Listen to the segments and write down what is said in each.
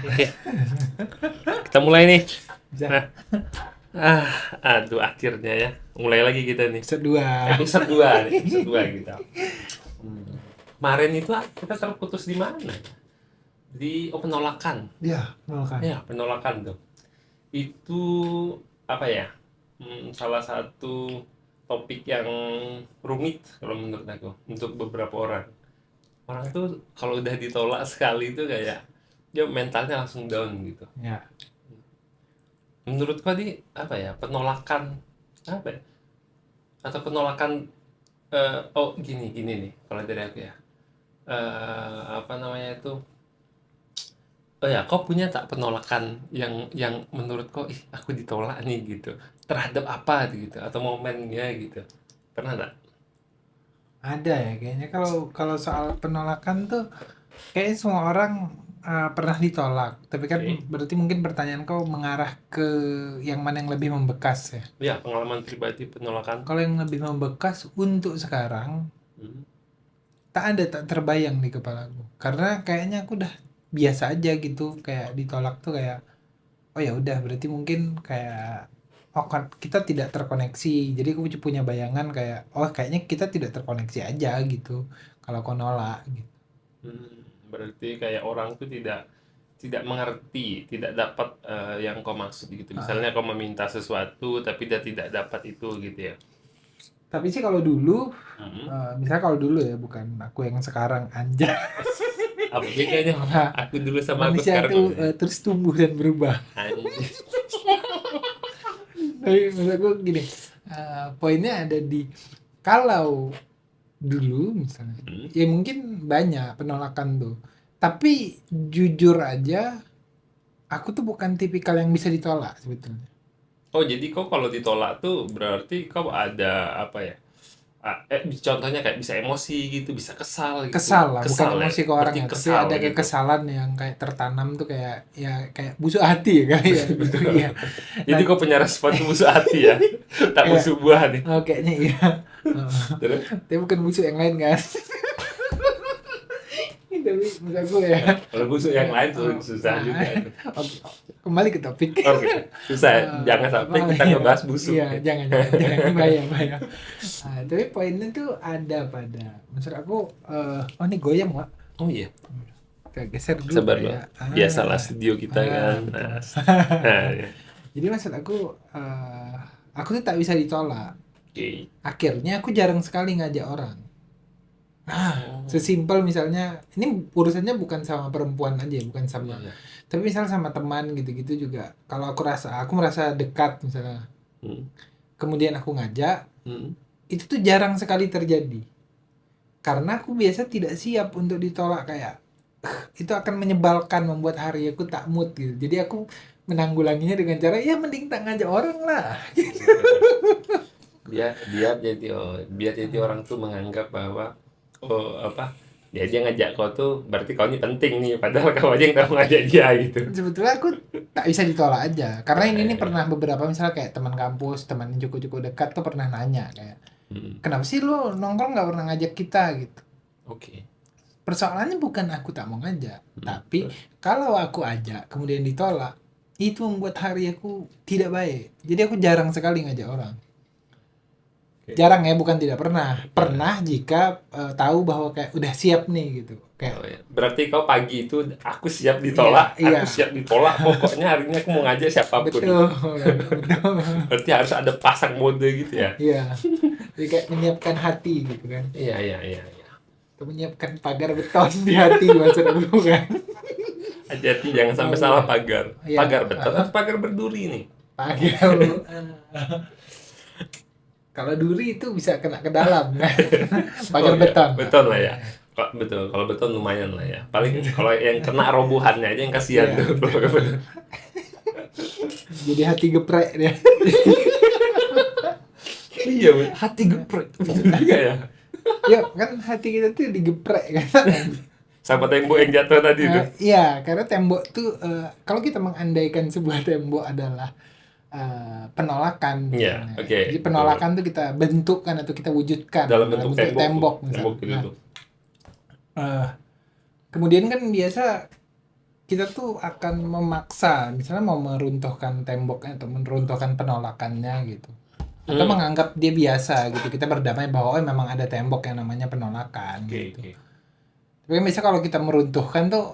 Oke, kita mulai nih. Bisa. Nah, aduh akhirnya ya. Mulai lagi kita nih. Episode 2. Episode 2 nih, episode 2 kita. Kemarin itu kita terputus di mana? Penolakan. Ya, kan. Ya, penolakan tuh. Itu apa ya? Salah satu topik yang rumit kalau menurut aku untuk beberapa orang. Orang tuh kalau udah ditolak sekali itu kayak dia mentalnya langsung down gitu. Ya. Menurutku tadi apa ya, penolakan apa ya, atau penolakan oh gini gini nih kalau dari aku ya, apa namanya itu, oh ya, kau punya tak penolakan yang menurut kau, ih aku ditolak nih gitu, terhadap apa gitu, atau momennya gitu, pernah tak? Ada ya kayaknya kalau kalau soal penolakan tuh kayaknya semua orang pernah ditolak. Tapi kan Oke. berarti mungkin pertanyaan kau mengarah ke yang mana yang lebih membekas ya. Ya, pengalaman pribadi penolakan. Kalau yang lebih membekas untuk sekarang Hmm. tak terbayang di kepalaku. Karena kayaknya aku udah biasa aja gitu kayak ditolak tuh kayak oh ya udah berarti mungkin kayak oh kan kita tidak terkoneksi jadi aku punya bayangan kayak oh kayaknya kita tidak terkoneksi aja gitu kalau kau nolak gitu. Berarti kayak orang tuh tidak tidak mengerti, tidak dapat yang kau maksud gitu. Ah, Misalnya kau meminta sesuatu tapi dia tidak dapat itu gitu ya. tapi sih kalau dulu Mhm. misalnya kalau dulu ya bukan aku yang sekarang anja. Apa bedanya Nah, aku dulu sama aku manusia sekarang itu nih? terus tumbuh dan berubah. Anjir. Tapi maksud aku gini, poinnya ada di kalau dulu misalnya Hmm. ya mungkin banyak penolakan tuh tapi jujur aja aku tuh bukan tipikal yang bisa ditolak sebetulnya. Oh, jadi kau kalau ditolak tuh berarti kau ada apa ya? Contohnya kayak bisa emosi gitu, bisa kesal gitu. Kesal lah, bukan Kesal ya? emosi ke orang Berarti ya, tapi kesal ada gitu. kekesalan yang kayak tertanam tuh kayak ya kayak busuk hati ya kali ya gitu Betul. ya. Jadi Nah, kau punya respon tuh busuk hati ya? Tak kayak busuk buah nih. kayaknya iya. Heeh. Terus? Tapi bukan busuk yang lain kan. Tapi menurut aku ya. Kalau busuk yang lain tuh eh, susah nah, juga tuh. oke, kembali ke topik. Oke, susah ya. Jangan sampai kita Iya, ngebahas busuk iya, ya. jangan bahaya bahaya. Tapi poinnya tuh ada pada maksud aku oh ini goyang Pak. Oh iya, Kita geser dulu sabar Pak loh. ya. Biasalah studio kita kan. Nah, Betul. nah ya. Jadi maksud aku tuh tak bisa ditolak. Oke. Akhirnya aku jarang sekali ngajak orang. Oh, Sesimpel misalnya ini urusannya bukan sama perempuan aja, bukan iya sama iya. tapi misal sama teman gitu-gitu juga. Kalau aku merasa dekat misalnya, Hmm. kemudian aku ngajak, Hmm. itu tuh jarang sekali terjadi. Karena aku biasa tidak siap untuk ditolak kayak itu akan menyebalkan membuat hari aku tak mood gitu. Jadi aku menanggulanginya dengan cara ya mending tak ngajak orang lah. Biar biar jadi biar jadi orang tuh menganggap bahwa oh apa, dia ngajak kau tuh berarti kau ini penting nih, padahal kau aja yang tahu ngajak dia gitu. Sebetulnya aku tak bisa ditolak aja. Karena Ya, ini ya, ya. pernah beberapa misalnya kayak teman kampus, teman yang cukup-cukup dekat tuh pernah nanya kayak, Hmm. "Kenapa sih lu nongkrong nggak pernah ngajak kita?" gitu. Oke. Persoalannya bukan aku tak mau ngajak, tapi Terus? kalau aku ajak kemudian ditolak, itu membuat hari aku tidak baik. Jadi aku jarang sekali ngajak orang. Oke. Jarang ya, bukan tidak pernah. Nah, Pernah jika tahu bahwa kayak udah siap nih gitu. oh Kayak ya. Berarti kau pagi itu aku siap iya, ditolak, iya. aku siap ditolak. Pokoknya hari ini aku mau ngajak siapapun. Betul, betul. Berarti harus ada pasang mode gitu ya. Iya. Jadi kayak menyiapkan hati gitu kan. Iya iya iya iya. Atau menyiapkan pagar beton di hati maksud aku kan. Hati-hati jangan Oh sampai salah iya. pagar. Iya, Pagar beton atau pagar berduri nih? pagar. Kalau duri itu bisa kena ke dalam kan. Oh Pagar iya, beton. beton lah ya. Betul, kalau beton lumayan lah ya. Paling kalau yang kena robohannya aja yang kasihan Iya, tuh. Kalau pakai beton. jadi hati geprek dia. Iya, hati geprek. Betul juga ya. Ya kan hati kita tuh digeprek kan. Sama tembok yang jatuh tadi tuh. Iya, karena tembok tuh kalau kita mengandaikan sebuah tembok adalah penolakan Iya, misalnya. oke, Jadi betul. penolakan tuh kita bentukkan atau kita wujudkan Dalam dalam bentuk bentuk tembok tuh. tembok Tembok misalnya. gitu Nah, tuh. eh, kemudian kan biasa kita tuh akan memaksa, misalnya mau meruntuhkan temboknya atau meruntuhkan penolakannya gitu. Atau Hmm, menganggap dia biasa gitu. Kita berdamai bahwa oh memang ada tembok yang namanya penolakan oke, gitu. oke. Tapi kan biasanya kalau kita meruntuhkan tuh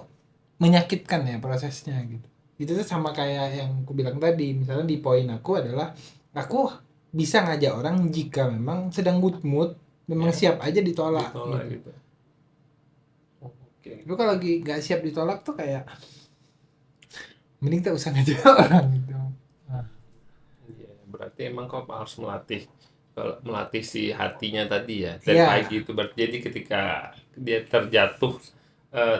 menyakitkan ya prosesnya gitu. Itu tuh sama kayak yang aku bilang tadi, misalnya di poin aku adalah aku bisa ngajak orang jika memang sedang good mood, memang Ya, siap aja ditolak ditolak gitu. gitu. Oke. Tapi kalau lagi nggak siap ditolak tuh kayak mending tak usah ngajak orang gitu. Nah, Iya, berarti emang kau harus melatih, kalau melatih si hatinya tadi ya dari iya, pagi itu. Berarti jadi ketika dia terjatuh,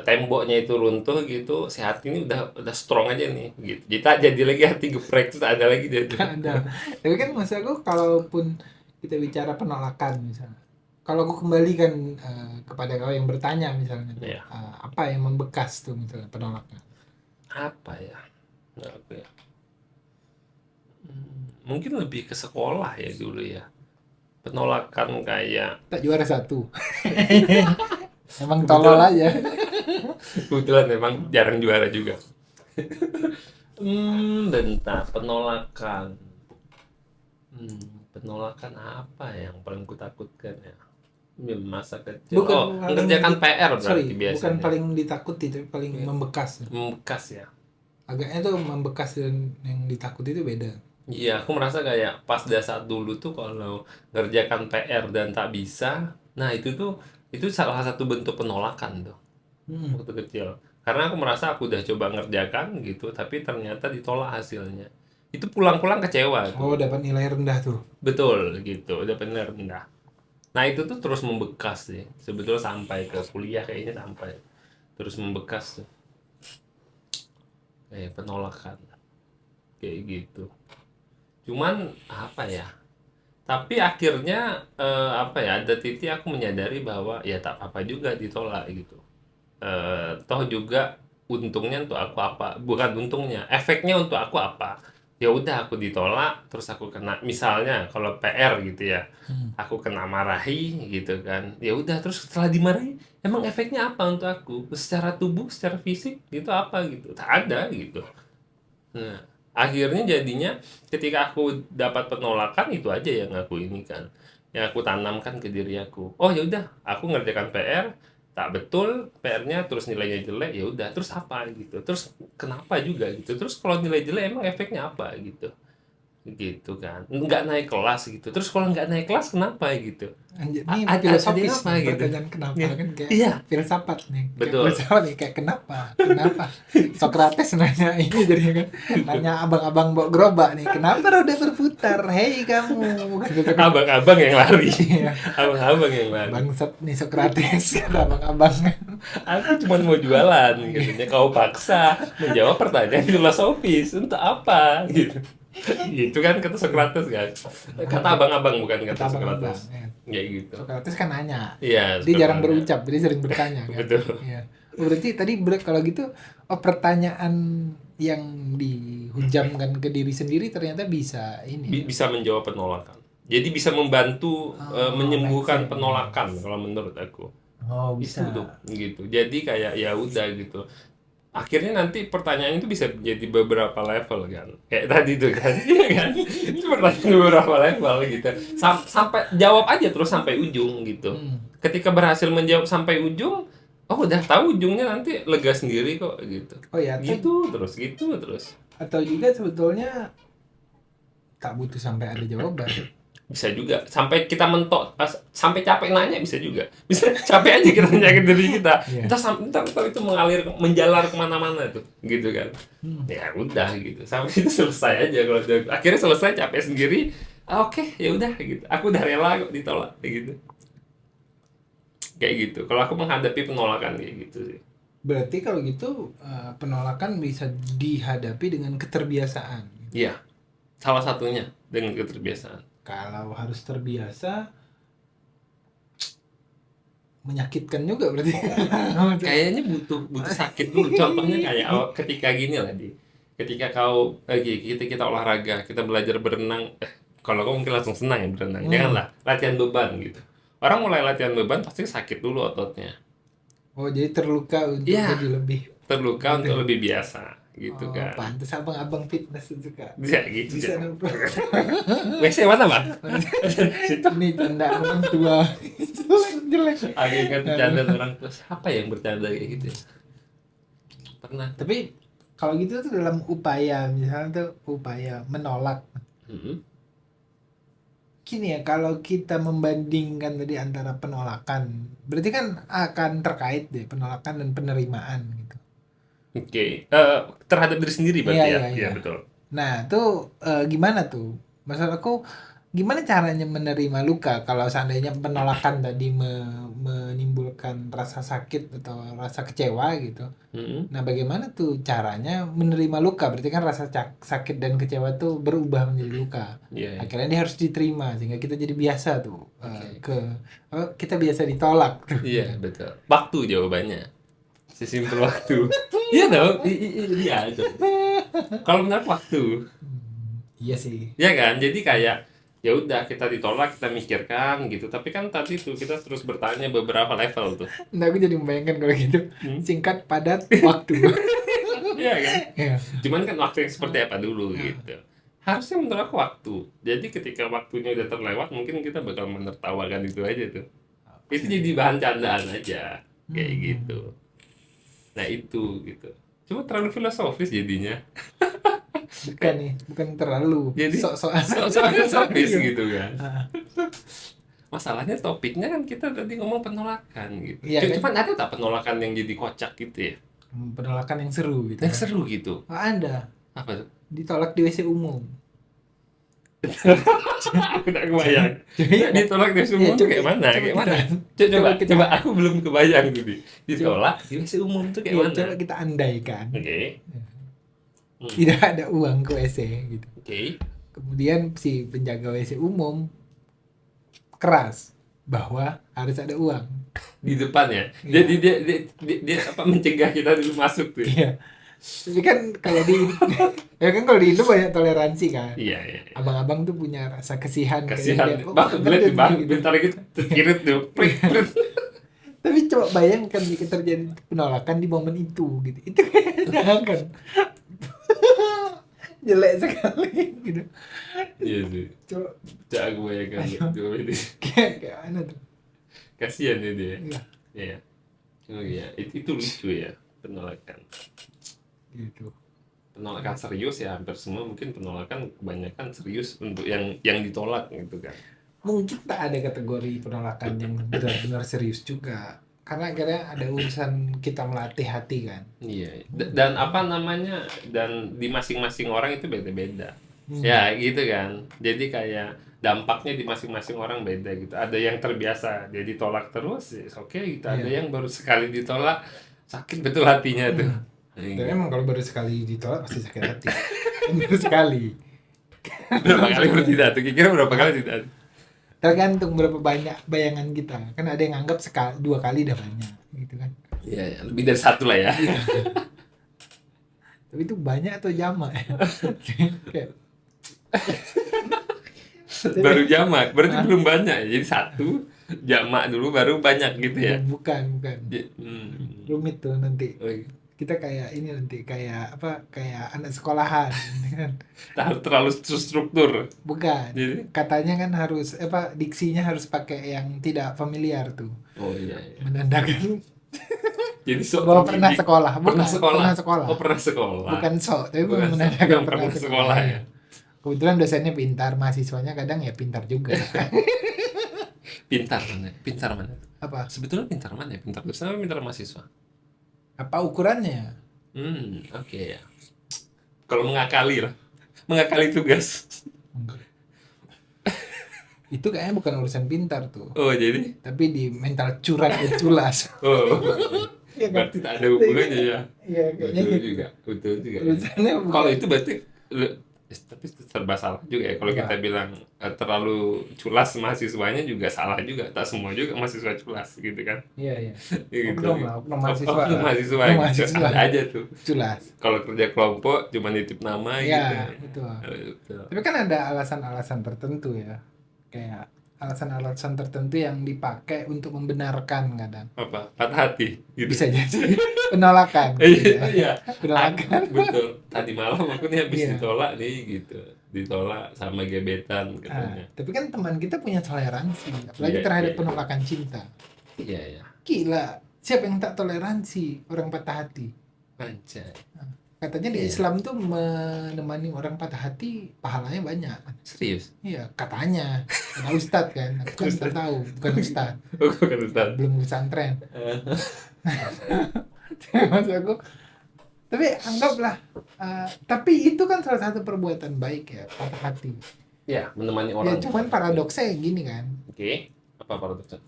temboknya itu runtuh gitu, si hati ini udah strong aja nih gitu. Jadi tak jadi lagi hati geprek, terus ada lagi dia tuh. ada. Tapi kan maksud aku kalaupun kita bicara penolakan misalnya, kalau aku kembalikan kepada kau yang bertanya misalnya tuh, Ya, apa yang membekas tuh misalnya penolakan? apa ya? Nah, apa ya? Mungkin lebih ke sekolah ya dulu ya. Penolakan kayak Tak juara satu. Emang tolol kebetulan aja. kebetulan memang jarang juara juga. Bentar, penolakan. Penolakan apa yang paling kutakutkan ya? Masa kecil. Bukan Oh, paling mengerjakan PR berarti sorry, bukan biasanya. paling ditakuti tapi paling Oke. membekas. Membekas ya. Agaknya tuh membekas dan yang ditakuti itu beda. Iya, aku merasa kayak pas saat dulu tuh kalau ngerjakan PR dan tak bisa, nah itu salah satu bentuk penolakan tuh Hmm. waktu kecil. Karena aku merasa aku udah coba ngerjakan gitu, tapi ternyata ditolak hasilnya. Itu pulang-pulang kecewa tuh. Oh, dapat nilai rendah tuh. Betul gitu, udah bener rendah. Nah itu tuh terus membekas sih. Sebetulnya sampai ke kuliah kayaknya sampai terus membekas tuh. Kayak penolakan kayak gitu. Cuman apa ya? Tapi akhirnya apa ya? Ada titik aku menyadari bahwa ya tak apa juga ditolak gitu. Toh juga untungnya untuk aku apa? Bukan untungnya, efeknya untuk aku apa? Ya udah aku ditolak, terus aku kena misalnya kalau PR gitu ya, Hmm. aku kena marahi gitu kan. Ya udah terus setelah dimarahi, emang efeknya apa untuk aku? Secara tubuh, secara fisik gitu apa gitu? Tak ada gitu. Nah, akhirnya jadinya ketika aku dapat penolakan itu aja yang aku ini kan, yang aku tanamkan ke diri aku. Oh ya udah, aku ngerjakan PR, tak betul PR-nya terus nilainya jelek, ya udah terus apa gitu. Terus kenapa juga gitu. Terus kalau nilai jelek emang efeknya apa gitu. Gitu kan. Nggak naik kelas gitu. Terus kalau nggak naik kelas kenapa gitu. Anjir, ini Ada yang filosofis apa nih gitu. pertanyaan kenapa Iya. kan kayak Iya, filsafat nih kayak betul. filsafat nih kayak kenapa Socrates nanya ini jadi kan nanya abang-abang bawa gerobak nih kenapa roda berputar hei kamu bukan gitu kan. Abang-abang yang lari. Iya, Abang-abang yang lari. bangsat nih Socrates kata abang-abang kan. Aku cuma mau jualan katanya. Kau paksa menjawab pertanyaan filosofis untuk apa gitu. Gitu kan kata Socrates kan. Kata abang-abang bukan Kata kata abang-abang Socrates. ya. Kayak gitu. Socrates kan nanya, Iya, dia jarang sebenarnya. berucap dia sering bertanya kan. Betul. Iya. Oh, berarti tadi kalau gitu oh, pertanyaan yang dihujamkan ke diri sendiri ternyata bisa ini ya. Bisa menjawab penolakan. Jadi bisa membantu Oh, make menyembuhkan sense. penolakan kalau menurut aku. Oh, Itu bisa. tuh gitu. Jadi kayak ya udah gitu. Akhirnya nanti pertanyaan itu bisa jadi beberapa level kan, kayak tadi tuh kan. Iya kan, itu pertanyaan beberapa level gitu. Sampai jawab aja terus sampai ujung gitu. Hmm. Ketika berhasil menjawab sampai ujung, oh udah tahu ujungnya, nanti lega sendiri kok gitu. Oh ya, Gitu terus atau juga sebetulnya tak butuh sampai ada jawaban. bisa juga sampai kita mentok, sampai capek nanya, bisa juga, bisa capek aja kita nanya ke diri kita. Iya. Ntar itu mengalir menjalar kemana-mana tuh gitu kan. Hmm. Ya udah gitu sampai itu selesai aja. Kalau akhirnya selesai capek sendiri, oke ya udah gitu, aku udah rela kok ditolak kayak gitu kalau aku menghadapi penolakan kayak gitu sih. Berarti kalau gitu penolakan bisa dihadapi dengan keterbiasaan. Iya, salah satunya dengan keterbiasaan. Kalau harus terbiasa menyakitkan juga berarti. Kayaknya butuh butuh sakit dulu. Contohnya kayak ketika gini lah, ketika kau lagi kita olahraga, kita belajar berenang, kalau kau mungkin langsung senang ya berenang, janganlah latihan beban gitu. Orang mulai latihan beban pasti sakit dulu ototnya. Oh, jadi terluka untuk Iya, jadi lebih terluka untuk lebih biasa gitu Oh, kan. pantes abang-abang fitness itu suka. Ya gitu. Bisa Cak. nempel. WC mana, Bang? Ini canda orang tua. Jelek. Agak ingat bercanda orang tua. Siapa yang bercanda kayak gitu ya? Pernah. Tapi kalau gitu tuh dalam upaya, misalnya tuh upaya menolak. Mm-mm. Gini ya, kalau kita membandingkan tadi antara penolakan, berarti kan akan terkait deh penolakan dan penerimaan gitu. Oke. Terhadap diri sendiri Iya, berarti ya? iya, Iya iya. betul. Nah, tuh gimana tuh? Maksud aku gimana caranya menerima luka kalau seandainya penolakan tadi menimbulkan rasa sakit atau rasa kecewa gitu. Mm-mm. Nah, bagaimana tuh caranya menerima luka? Berarti kan rasa sakit dan kecewa tuh berubah menjadi luka. Iya, iya. Akhirnya dia harus diterima sehingga kita jadi biasa tuh Oke. kita biasa ditolak tuh. Iya betul. Waktu jawabannya. Sesimpel waktu. Iya dong. Iya itu. Kalau benar waktu. Iya sih. Ya kan? Jadi kayak ya udah kita ditolak, kita mikirkan gitu. Tapi kan tadi tuh kita terus bertanya beberapa level tuh. Nah, aku jadi membayangkan kalau gitu. Hmm. Singkat, padat, waktu. Iya kan? Iya. Cuman kan waktu yang seperti apa dulu gitu. Harusnya menurut aku waktu. Jadi ketika waktunya udah terlewat, mungkin kita bakal menertawakan itu aja tuh. Itu jadi bahan candaan aja. Kayak gitu. Nah itu gitu. Cuma terlalu filosofis jadinya. Bukan nih, bukan terlalu. Jadi Sok-sokan. soal filosofis Iya. gitu kan. Masalahnya topiknya kan kita tadi ngomong penolakan gitu. Iya, kan? Cuman ada tak penolakan yang jadi kocak gitu ya? Penolakan yang seru gitu. Yang seru gitu. Oh, ada. Apa tuh? Ditolak di WC umum. Aku tak kebayang. Iya, Ditolak dari semua tuh kayak mana? Kayak mana? Coba aku belum kebayang tuh di. Ditolak di WC umum tuh kayak Iya, mana? coba kita andaikan. Oke. Tidak ada uang ke WC gitu. Oke. Kemudian si penjaga WC umum keras bahwa harus ada uang. Di depannya. Iya. Jadi dia apa mencegah kita dulu masuk tuh. Iya. Tapi kan kalau di ya kan kalau di Indo banyak toleransi kan. Iya, iya. Abang-abang tuh punya rasa kasihan. Kasihan. Kayak, Bang, lihat di bang, bentar lagi terkirit tuh. Prit, prit. Tapi coba bayangkan jika terjadi penolakan di momen itu gitu. Itu kayaknya kan jelek sekali gitu. Iya sih. Coba Coba aku bayangkan. Coba ini. kayak mana tuh? Kasihan ya dia. Iya. Iya. Oh iya, itu lucu ya penolakan. Gitu. Penolakan serius ya hampir semua mungkin penolakan kebanyakan serius untuk yang ditolak gitu kan. Mungkin tak ada kategori penolakan yang benar-benar serius juga. Karena akhirnya ada urusan kita melatih hati kan. Iya. Dan apa namanya? Dan di masing-masing orang itu beda-beda. Ya gitu kan. Jadi kayak dampaknya di masing-masing orang beda gitu. Ada yang terbiasa dia ditolak terus, oke gitu. Ada yang baru sekali ditolak sakit betul hatinya tuh. Dan emang kalau baru sekali ditolak pasti sakit hati. Baru sekali. Berapa kali bertindak tuh? Kira-kira berapa kali tidak? Tergantung berapa banyak bayangan kita. Kan ada yang anggap dua kali udah banyak gitu kan. Iya, ya, lebih dari satu lah ya. Tapi itu banyak atau jamak ya? Kayak Baru jamak, berarti belum banyak ya. Jadi satu jamak dulu baru banyak gitu ya. bukan. Rumit tuh nanti. Oh, iya. Kita kayak ini nanti kayak apa? Kayak anak sekolahan kan. Terlalu struktur. Bukan. Jadi? Katanya kan harus apa diksinya harus pakai yang tidak familiar tuh. Oh iya. Menandakan Jadi sok bahwa pernah terdidik. sekolah. Bukan, Pernah sekolah. pernah sekolah. Oh pernah sekolah. Bukan sok, tapi Bukan sok, menandakan yang pernah sekolah ya. Kebetulan dosennya pintar, mahasiswanya kadang ya pintar juga. Pintar mana? Pintar mana? Apa? Sebetulnya pintar mana ya? Pintar dosen apa pintar mahasiswa? Apa ukurannya? Oke ya. Kalau mengakali lah. Mengakali tugas. Itu kayaknya bukan urusan pintar tuh. Oh jadi? Tapi di mental curang dan culas. Oh. Iya kan? Berarti tak ada hubungannya ya. Iya, kayaknya Betul gitu. juga. Betul juga. Urusannya bukan. Kalau itu berarti tapi serba salah juga ya kalau Iya. kita bilang terlalu culas mahasiswanya juga salah juga. Tak semua juga mahasiswa culas gitu kan. Iya. Gitu. Oknum lah, oknum mahasiswa. Oknum mahasiswa, Oknum gitu. mahasiswa. Ada aja tuh. Culas. Kalau kerja kelompok cuma nitip nama gitu. Iya, betul. Betul. Tapi kan ada alasan-alasan tertentu ya. Kayak alasan-alasan tertentu yang dipakai untuk membenarkan kadang. Apa? Patah hati gitu. Bisa jadi penolakan. Iya, iya. Penolakan. Betul. Tadi malam aku nih habis Iya. ditolak nih gitu. Ditolak sama gebetan katanya. Tapi kan teman kita punya toleransi, apalagi Iya, terhadap iya. penolakan cinta. Iya, iya. Gila, siapa yang tak toleransi orang patah hati? Anjay. Katanya di Iya. Islam tuh menemani orang patah hati pahalanya banyak. Serius? Iya, katanya. Ada ustadz kan, aku kan tak tahu, bukan ustadz, Oh, kan Ustaz. belum pesantren. Maksud aku, tapi anggaplah, tapi itu kan salah satu perbuatan baik ya, patah hati. Ya, menemani Ya orang. cuman paradoksnya gini kan, Oke. Apa paradoksnya?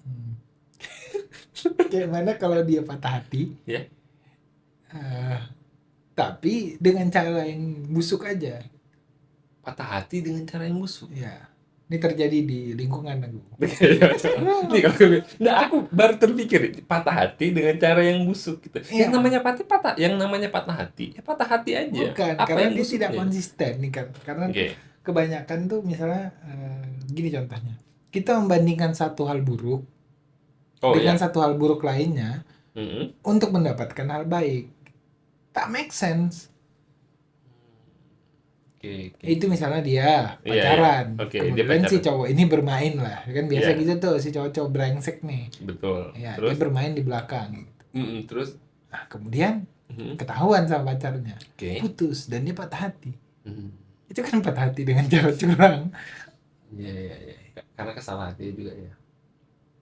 kayak mana kalau dia patah hati, Ya. tapi dengan cara yang busuk aja. Patah hati dengan cara yang busuk. Ya, ini terjadi di lingkungan aku. Nih kalau nah aku baru terpikir patah hati dengan cara yang busuk gitu. Iya. Yang namanya patah hati, ya patah hati aja. Bukan, Apa karena yang dia tidak busuknya? konsisten nih kan. Karena Oke. kebanyakan tuh misalnya gini contohnya. Kita membandingkan satu hal buruk Oh dengan ya. satu hal buruk lainnya Mm-mm. untuk mendapatkan hal baik. Tak make sense. Oke, oke. Itu misalnya dia Iya, pacaran. iya. Oke, dia Kemudian si pacaran. cowok ini bermain lah. Kan biasa Iya. gitu tuh si cowok-cowok brengsek nih. Betul. Ya, Terus? dia bermain di belakang. Terus? Nah, kemudian Mhm. ketahuan sama pacarnya. Oke. Putus dan dia patah hati. Mhm. Itu kan patah hati dengan cara curang. Iya, iya, iya. Karena kesalahan dia juga ya.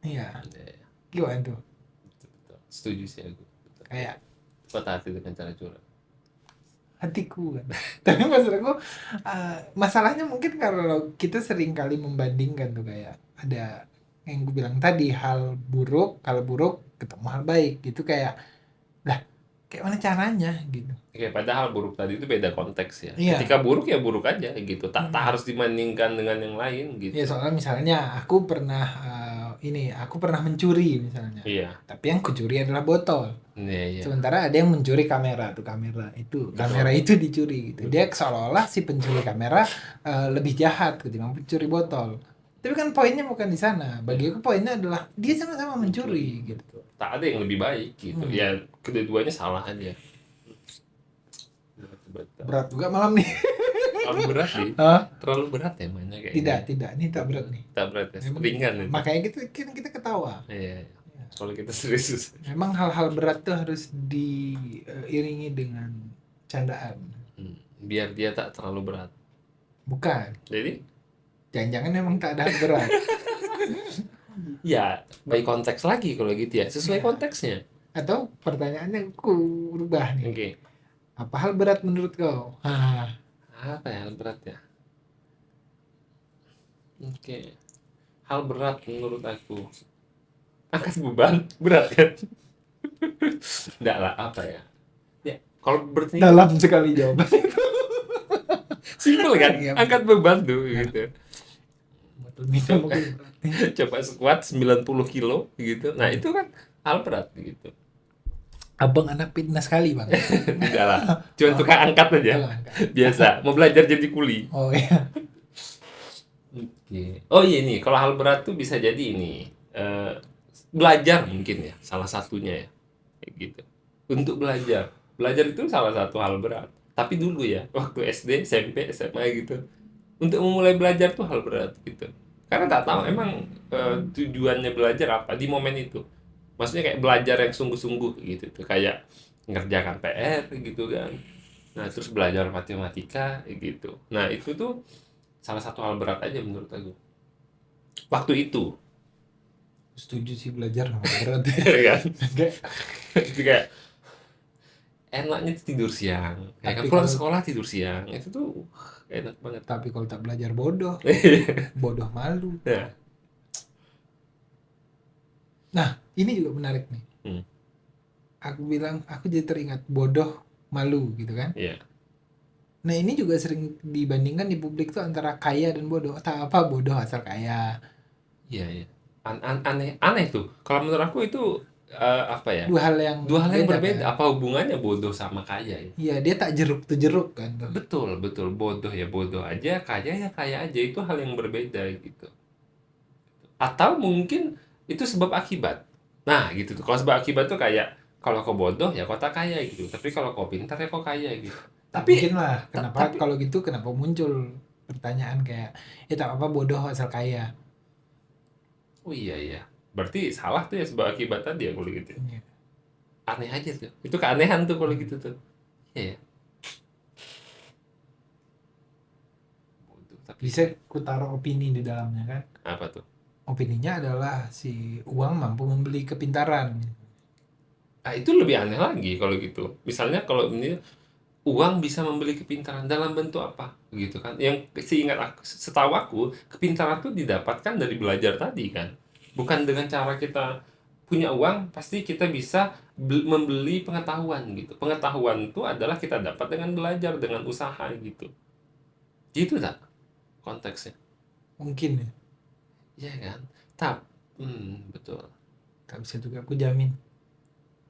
Iya. Iya, iya. Gimana tuh? Betul, betul. Setuju sih aku. Betul. Kayak Patah hati dengan cara curang. hatiku kan. Tapi maksud aku masalahnya mungkin kalau kita sering kali membandingkan tuh kayak ada yang gue bilang tadi hal buruk ketemu hal baik gitu kayak lah kayak mana caranya gitu. Oke, padahal buruk tadi itu beda konteks ya. Iya. Ketika buruk ya buruk aja gitu. Tak harus dibandingkan dengan yang lain gitu. Ya soalnya misalnya aku pernah aku pernah mencuri misalnya. Iya. Tapi yang kucuri adalah botol. Iya, iya. Sementara ada yang mencuri kamera itu dicuri gitu. Dia seolah-olah si pencuri kamera lebih jahat ketimbang pencuri botol. Tapi kan poinnya bukan di sana. Bagi aku poinnya adalah dia sama-sama mencuri gitu. Tak ada yang lebih baik gitu. Ya kedua-duanya salah aja. Betul. Berat juga malam nih. Terlalu berat sih. Hah? Terlalu berat ya mainnya kayak Tidak, ini tak berat nih. Tak berat ya. Memang- Ringan itu. Makanya kita ketawa. Iya. Soalnya kita serius. Memang hal-hal berat tuh harus diiringi dengan candaan. Biar dia tak terlalu berat. Bukan. Jadi Jangan-jangan memang tak ada hal berat. ya baik konteks lagi kalau gitu ya. Sesuai konteksnya. Atau pertanyaannya aku rubah nih. Oke. Apa hal berat menurut kau? Apa ya hal berat ya? Oke. Hal berat menurut aku. Angkat beban berat kan? Enggak lah, apa ya? Ya, kalau berarti Dalam sekali jawaban. simpel kan? Iya. Angkat beban tuh gitu. Botol minum mungkin berat. Coba squat 90 kilo gitu. Nah, itu kan hal berat gitu. Abang anak fitness sekali bang. Enggak lah. Cuma tukang angkat aja. Biasa. Mau belajar jadi kuli. Oh iya. Oke. Oh iya nih, kalau hal berat tuh bisa jadi ini. Belajar mungkin ya, salah satunya ya. Kayak gitu. Untuk belajar. Belajar itu salah satu hal berat. Tapi dulu ya, waktu SD, SMP, SMA gitu. Untuk memulai belajar tuh hal berat gitu. Karena tak tahu emang tujuannya belajar apa di momen itu. Maksudnya kayak belajar yang sungguh-sungguh gitu tuh, kayak ngerjakan PR gitu kan. Nah, terus belajar matematika gitu. Nah, itu tuh salah satu hal berat aja menurut aku. Waktu itu, Setuju sih belajar sama berat. kan? Kayak, Itu kayak enaknya tuh tidur siang. Kayak kan Tapi pulang kalau- sekolah tidur siang. Itu tuh enak banget. tapi kalau tak belajar bodoh, bodoh malu. Nah, Nah ini juga menarik nih. Aku bilang aku jadi teringat bodoh malu gitu kan. iya. Nah ini juga sering dibandingkan di publik tuh antara kaya dan bodoh. Tak apa bodoh asal kaya. Iya, iya. Aneh tuh. Kalau menurut aku itu apa ya? Dua hal yang berbeda. kan? Apa hubungannya bodoh sama kaya ya? Iya dia tak jeruk tuh jeruk kan tuh. Betul. Bodoh ya bodoh aja, kaya ya kaya aja. Itu hal yang berbeda gitu. Atau mungkin itu sebab akibat. Nah, gitu tuh. Kalau sebab akibat tuh kayak kalau kau bodoh ya kau tak kaya gitu. Tapi kalau kau pintar ya kau kaya gitu. Tak mungkin Tapi lah. Kenapa tapi kalau gitu kenapa muncul pertanyaan kayak ya tak apa bodoh asal kaya. oh iya iya. Berarti salah tuh ya sebab akibat tadi ya kalau gitu. Ya. Iya. Aneh aja tuh. Itu keanehan tuh kalau Hmm. gitu tuh. Iya ya. Bodoh tapi Bisa ku taruh opini di dalamnya kan. apa tuh? Opininya adalah si uang mampu membeli kepintaran. Ah, itu lebih aneh lagi kalau gitu. Misalnya kalau ini uang bisa membeli kepintaran dalam bentuk apa? Gitu kan. Yang seingat aku, setahu aku, kepintaran itu didapatkan dari belajar tadi kan. Bukan dengan cara kita punya uang, pasti kita bisa membeli pengetahuan gitu. Pengetahuan itu adalah kita dapat dengan belajar, dengan usaha gitu. Gitu tak konteksnya? Mungkin ya. Iya kan? Tapi, betul. Tak bisa juga aku jamin.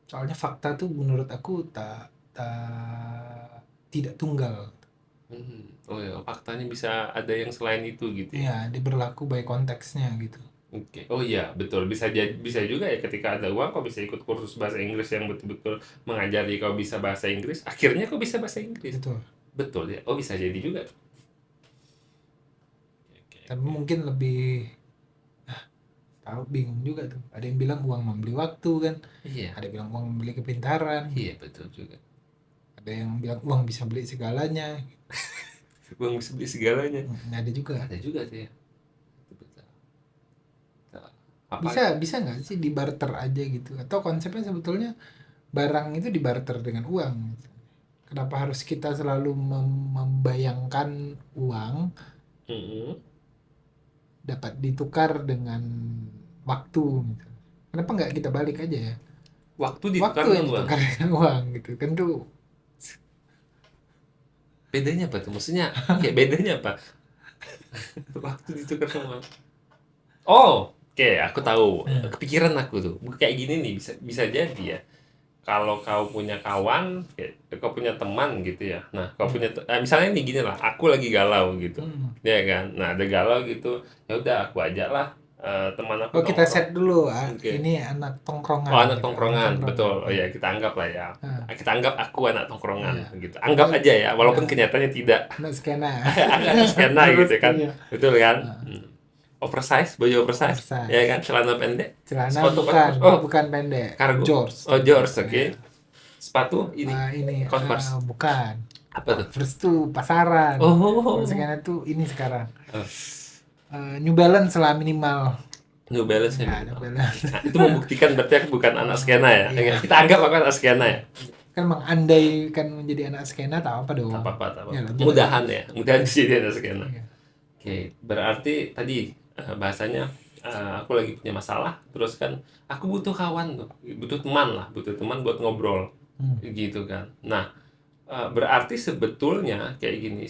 Soalnya fakta tuh menurut aku tak tidak tunggal. Oh ya, faktanya bisa ada yang selain itu gitu ya. Iya, dia berlaku by konteksnya gitu. Oke. Oh iya, betul. Bisa juga ya ketika ada uang kau bisa ikut kursus bahasa Inggris yang betul-betul mengajari kau bisa bahasa Inggris. Akhirnya kau bisa bahasa Inggris. Betul. Betul ya. Oh, bisa jadi juga. Oke, Tapi oke. mungkin lebih tahu bingung juga tuh. Ada yang bilang uang membeli waktu kan. Iya. Ada yang bilang uang membeli kepintaran. Iya, betul juga. Ada yang bilang uang bisa beli segalanya. Uang bisa beli segalanya. Ada juga. Ada juga tuh ya. Betul. Betul. Apa? Bisa bisa nggak sih dibarter aja gitu? Atau konsepnya sebetulnya barang itu dibarter dengan uang. Kenapa harus kita selalu membayangkan uang Mm-mm. dapat ditukar dengan waktu gitu? Kenapa nggak kita balik aja ya? Waktu Waktu ditukar yang dengan uang. ditukar dengan uang gitu kan tuh. Bedanya apa tuh? Maksudnya, ya bedanya apa? Waktu ditukar sama uang. Oh, oke, aku tahu. Nah, Kepikiran aku tuh. Kayak gini nih, bisa bisa jadi ya. Kalau kau punya kawan, kau punya teman gitu ya. Nah, kau punya misalnya nih gini lah, aku lagi galau gitu. hmm. Ya kan? Nah, ada galau gitu. Ya udah aku ajak lah teman aku Oh kita nongkrong. set dulu Oke. ini anak Oh, tongkrongan anak gitu, anak tongkrongan, tongkrongan. betul. Oh Iya. ya, kita anggap lah ya. Nah, Kita anggap aku anak tongkrongan iya. gitu. Apa Anggap aja ya, walaupun anak kenyataannya tidak. anak skena. Agak skena Terus gitu kan. iya. Betul kan? Nah, Oversize, baju oversize, ya kan? oversize. Celana pendek, Celana sepatu bukan, Converse. Oh, bukan pendek. kargo. Jors Oh, gitu. George, oke. Ya. Sepatu ini Ini Converse. bukan. Apa tuh? Converse tuh pasaran. Kalau Oh. skena tuh ini sekarang. Oh, New Balance lah minimal. New Balance ya Ya, New minimal. Balance. Nah, itu membuktikan berarti aku bukan anak skena ya. Iya. Kita anggap aku anak skena ya. Kan mengandaikan menjadi anak skena tak apa dong. Tak apa-apa, tak Ya, apa-apa. lanjut aja. Mudahan ya, mudahan bisa jadi anak skena. Iya. Oke, berarti tadi bahasanya aku lagi punya masalah, terus kan aku butuh kawan tuh, butuh teman lah, butuh teman buat ngobrol, Hmm. gitu kan. Nah, berarti sebetulnya kayak gini,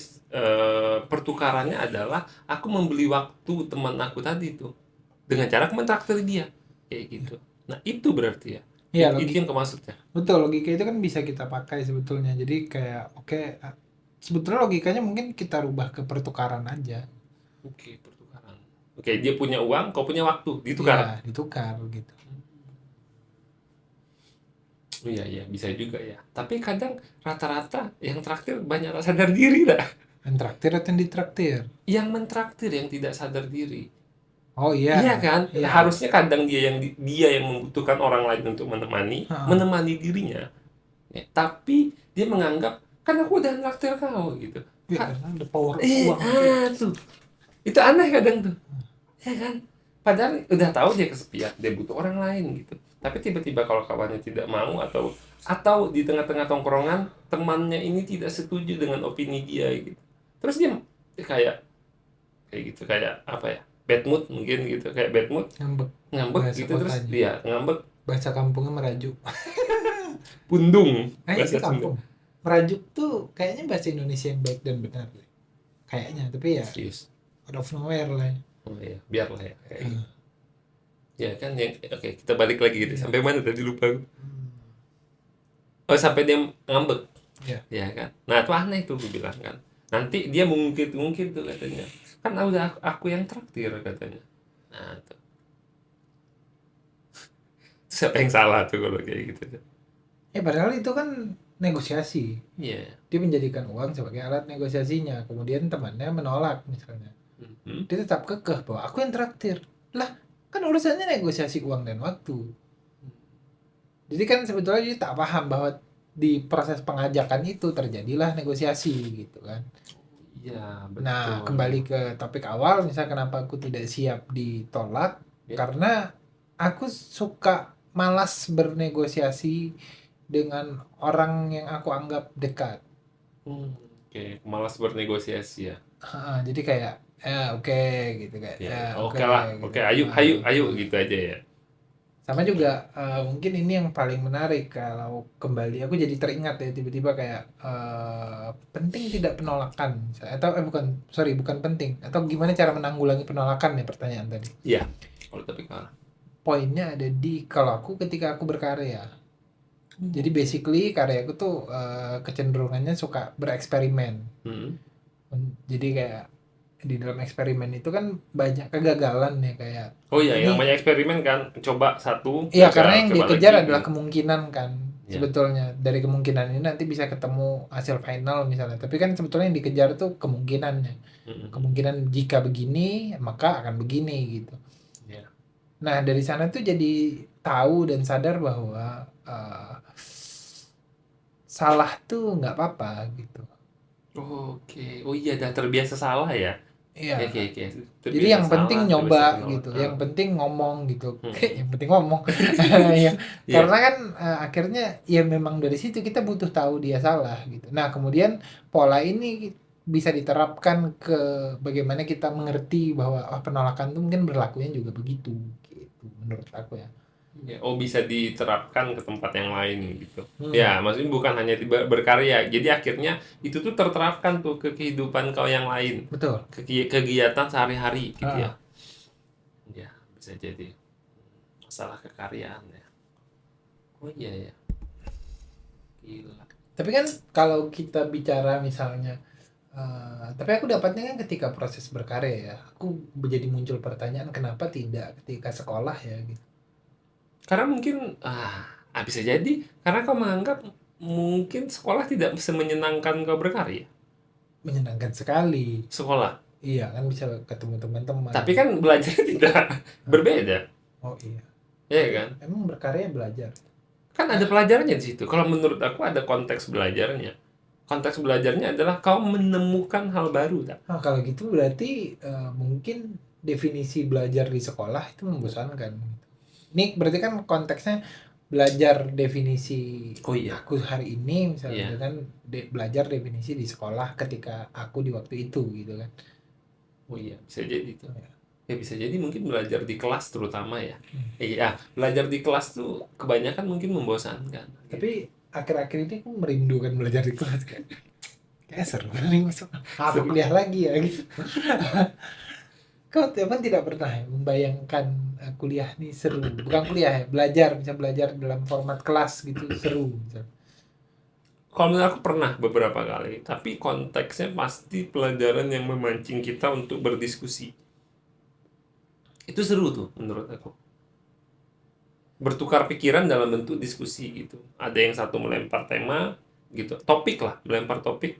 pertukarannya adalah aku membeli waktu teman aku tadi tuh dengan cara aku mentraktir dia, kayak gitu. Nah, itu berarti ya, Iya, itu yang kemaksudnya. betul, logika itu kan bisa kita pakai sebetulnya. Jadi kayak oke, sebetulnya logikanya mungkin kita rubah ke pertukaran aja. Oke, pertukaran. Oke, dia punya uang, kau punya waktu, ditukar. Iya, ditukar gitu. Oh iya iya, bisa juga ya. Tapi kadang rata-rata yang traktir banyak tak sadar diri dah. Yang traktir atau yang ditraktir? Yang mentraktir yang tidak sadar diri. Oh iya, Iya kan? iya. Harusnya kadang dia yang membutuhkan orang lain untuk menemani, Heeh. menemani dirinya. Ya, tapi dia menganggap kan aku udah traktir kau gitu. Iya, Ka- karena ada power uang. tuh. Itu aneh kadang tuh. Ya kan? Padahal udah tahu dia kesepian, dia butuh orang lain gitu. Tapi tiba-tiba kalau kawannya tidak mau atau di tengah-tengah tongkrongan temannya ini tidak setuju dengan opini dia gitu. Terus dia kayak kayak gitu kayak apa ya? Bad mood mungkin gitu, kayak bad mood, Ngambek ngambek bahasa gitu terus kotanya. dia ngambek Bahasa kampungnya merajuk. pundung Itu bahasa Sunda. kampung. Merajuk tuh kayaknya bahasa Indonesia yang baik dan benar deh. Kayaknya, tapi ya Serius. out of nowhere lah. Oh iya, biarlah ya kayak gitu. Hmm. Ya kan yang oke, kita balik lagi gitu. Iya. Sampai mana tadi lupa aku. Oh, sampai dia ngambek. Iya. Ya kan. Nah, itu aneh tuh gue bilang kan. Nanti dia mungkin tuh katanya. Kan udah aku yang traktir katanya. Nah, tuh. siapa yang salah tuh kalau kayak gitu? Padahal itu kan negosiasi. Iya. Dia menjadikan uang sebagai alat negosiasinya. Kemudian temannya menolak misalnya. Mhm. Dia tetap kekeh bahwa aku yang traktir. Lah, kan urusannya negosiasi uang dan waktu. Jadi kan sebetulnya dia tak paham bahwa di proses pengajakan itu terjadilah negosiasi gitu kan. Iya, Nah, betul. kembali ke topik awal, misal kenapa aku tidak siap ditolak, Ya. karena aku suka malas bernegosiasi dengan orang yang aku anggap dekat. Oke, malas bernegosiasi ya. Heeh, jadi kayak, ya oke gitu kayak, Iya, ya ya. oke Oke lah, gitu. oke, ayo, ayo, ayo gitu aja ya. Sama juga mungkin ini yang paling menarik kalau kembali aku jadi teringat ya tiba-tiba kayak penting tidak penolakan atau bukan sorry bukan penting atau gimana cara menanggulangi penolakan ya pertanyaan tadi. Iya, kalau tapi kalau. Poinnya ada di kalau aku ketika aku berkarya. Jadi basically karyaku tuh kecenderungannya suka bereksperimen. Hmm. Jadi kayak di dalam eksperimen itu kan banyak kegagalan ya kayak Oh iya, yang ini. namanya eksperimen kan, coba satu, Iya, gagal, karena yang coba dia lagi kejar adalah gitu. kemungkinan kan. Ya. Sebetulnya dari kemungkinan ini nanti bisa ketemu hasil final misalnya. Tapi kan sebetulnya yang dikejar tuh kemungkinannya. Mm-mm. Kemungkinan jika begini maka akan begini gitu. Ya. Nah, dari sana tuh jadi tahu dan sadar bahwa salah tuh nggak apa-apa gitu. Oke, oh iya, dah terbiasa salah ya. Iya. Oke, oke, Jadi terbiasa yang penting salah, nyoba terbiasa gitu, penolakan. yang penting ngomong gitu. Mm-mm. Yang penting ngomong. Ya, Iya. karena kan akhirnya ya memang dari situ kita butuh tahu dia salah gitu. Nah, kemudian pola ini bisa diterapkan ke bagaimana kita mengerti bahwa penolakan itu mungkin berlakunya juga begitu gitu menurut aku ya. Ya, oh bisa diterapkan ke tempat yang lain gitu. Hmm, Ya, maksudnya bukan hanya berkarya. Jadi akhirnya itu tuh terterapkan tuh ke kehidupan kau yang lain, betul. ke kegiatan sehari-hari gitu ya. Heeh. Ya, bisa jadi masalah kekaryaan ya. Oh iya ya, gila. Tapi kan kalau kita bicara misalnya tapi aku dapatnya kan ketika proses berkarya ya, aku jadi muncul pertanyaan kenapa tidak ketika sekolah ya gitu. Karena mungkin bisa jadi karena kau menganggap mungkin sekolah tidak semenyenangkan kau berkarya. Menyenangkan sekali. Sekolah. Iya kan bisa ketemu teman-teman. Tapi kan belajar tidak Hah? berbeda, Oh iya. ya kan? Emang berkarya belajar. Kan ada pelajarannya di situ. Kalau menurut aku ada konteks belajarnya. Konteks belajarnya adalah kau menemukan hal baru, tak? Nah, kalau gitu berarti mungkin definisi belajar di sekolah itu membosankan. Ini berarti kan konteksnya belajar definisi Oh iya, aku hari ini misalnya iya. dengan belajar definisi di sekolah ketika aku di waktu itu gitu kan. Oh iya, bisa jadi tuh. Ya. Ya bisa jadi mungkin belajar di kelas terutama ya. Hmm. Iya, belajar di kelas tuh kebanyakan mungkin membosankan. Tapi akhir-akhir ini aku merindukan belajar di kelas kan. Kayak seru nih masuk. Apa Seru. kuliah lagi ya gitu. Kau emang tidak pernah ya membayangkan kuliah nih seru. Bukan kuliah ya, belajar bisa belajar dalam format kelas gitu seru. Misal. Kalau menurut aku pernah beberapa kali, tapi konteksnya pasti pelajaran yang memancing kita untuk berdiskusi. Itu seru tuh menurut aku. Bertukar pikiran dalam bentuk diskusi gitu. Ada yang satu melempar tema gitu, topik lah, melempar topik,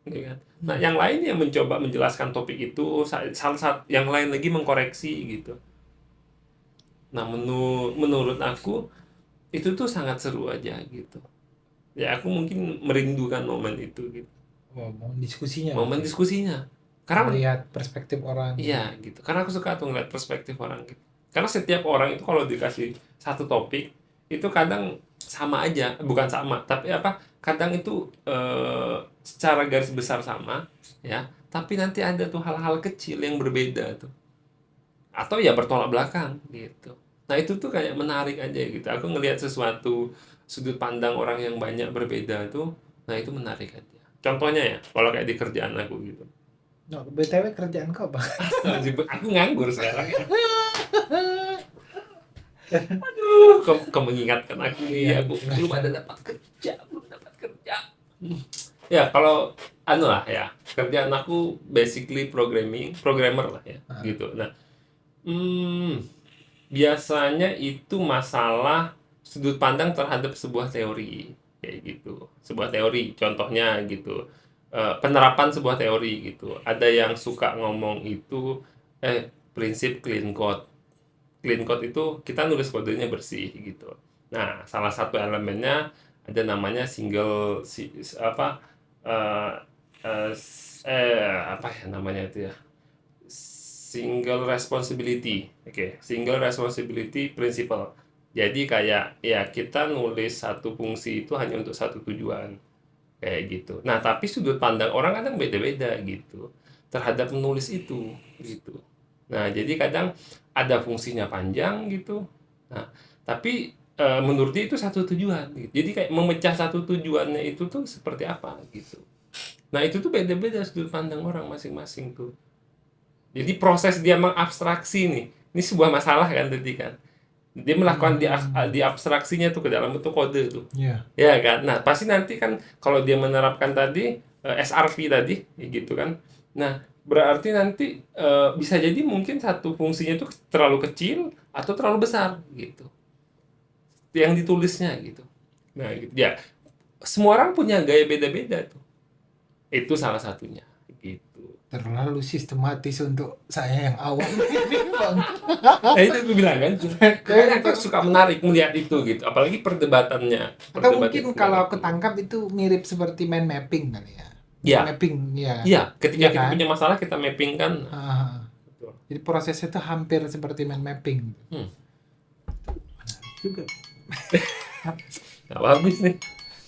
gitu kan. Nah, yang lain yang mencoba menjelaskan topik itu, salah satu yang lain lagi mengkoreksi gitu. Nah, menurut aku itu tuh sangat seru aja gitu. Ya aku mungkin merindukan momen itu gitu. Oh, mau diskusinya Momen berarti. diskusinya. Karena Melihat perspektif orang gitu. iya gitu. Karena aku suka tuh ngeliat perspektif orang gitu. Karena setiap orang itu kalau dikasih satu topik itu kadang sama aja, bukan sama, tapi apa? Kadang itu secara garis besar sama, ya. Tapi nanti ada tuh hal-hal kecil yang berbeda tuh. Atau ya bertolak belakang gitu. Nah, itu tuh kayak menarik aja gitu. Aku ngelihat sesuatu sudut pandang orang yang banyak berbeda tuh, nah itu menarik aja. Contohnya ya, kalau kayak di kerjaan aku gitu. No, BTW kerjaan kau apa? Astaga, aku nganggur sekarang ya. Aduh, kau mengingatkan aku Iya, nih, aku belum ada dapat kerja, belum dapat kerja. Ya, kalau anu lah ya, kerjaan aku basically programmer lah ya, Ah, gitu. Nah, hmm, biasanya itu masalah sudut pandang terhadap sebuah teori, kayak gitu. Sebuah teori, contohnya gitu, penerapan sebuah teori gitu. Ada yang suka ngomong itu, prinsip clean code. Clean code itu kita nulis kodenya bersih gitu. Nah, salah satu elemennya ada namanya single apa, eh, apa ya namanya itu ya? Single responsibility. Oke, single responsibility principle. Jadi kayak ya kita nulis satu fungsi itu hanya untuk satu tujuan, kayak gitu. Nah, tapi sudut pandang orang kadang beda-beda gitu terhadap menulis itu gitu. Nah, jadi kadang ada fungsinya panjang gitu. Nah, tapi menurut dia itu satu tujuan gitu. Jadi kayak memecah satu tujuannya itu tuh seperti apa gitu. Nah, itu tuh beda-beda sudut pandang orang masing-masing tuh. Jadi proses dia mengabstraksi nih, ini sebuah masalah kan tadi kan. Dia melakukan Hmm. diabstraksinya tuh ke dalam bentuk kode tuh. Ya. Ya kan? Nah, pasti nanti kan kalau dia menerapkan tadi SRV tadi gitu kan. Nah, berarti nanti bisa jadi mungkin satu fungsinya itu terlalu kecil atau terlalu besar gitu. Yang ditulisnya gitu. Nah, gitu. Ya, semua orang punya gaya beda-beda tuh. Itu salah satunya gitu. Terlalu sistematis untuk saya yang awam ini, Bang. Nah, itu gue bilang kan, makanya aku Kayak suka menarik melihat itu gitu, apalagi perdebatannya, atau perdebat mungkin itu kalau tentang aku itu. tangkap itu mirip seperti mind mapping kali ya. Mind Iya, mapping, ya. iya, ketika Iya kita kan? punya masalah kita mapping kan, Ah, betul. jadi prosesnya itu hampir seperti mind mapping. Hmm, Juga. nggak habis nih,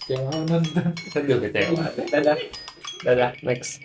Jangan nonton. aduh kecewa. Dadah, dadah, next.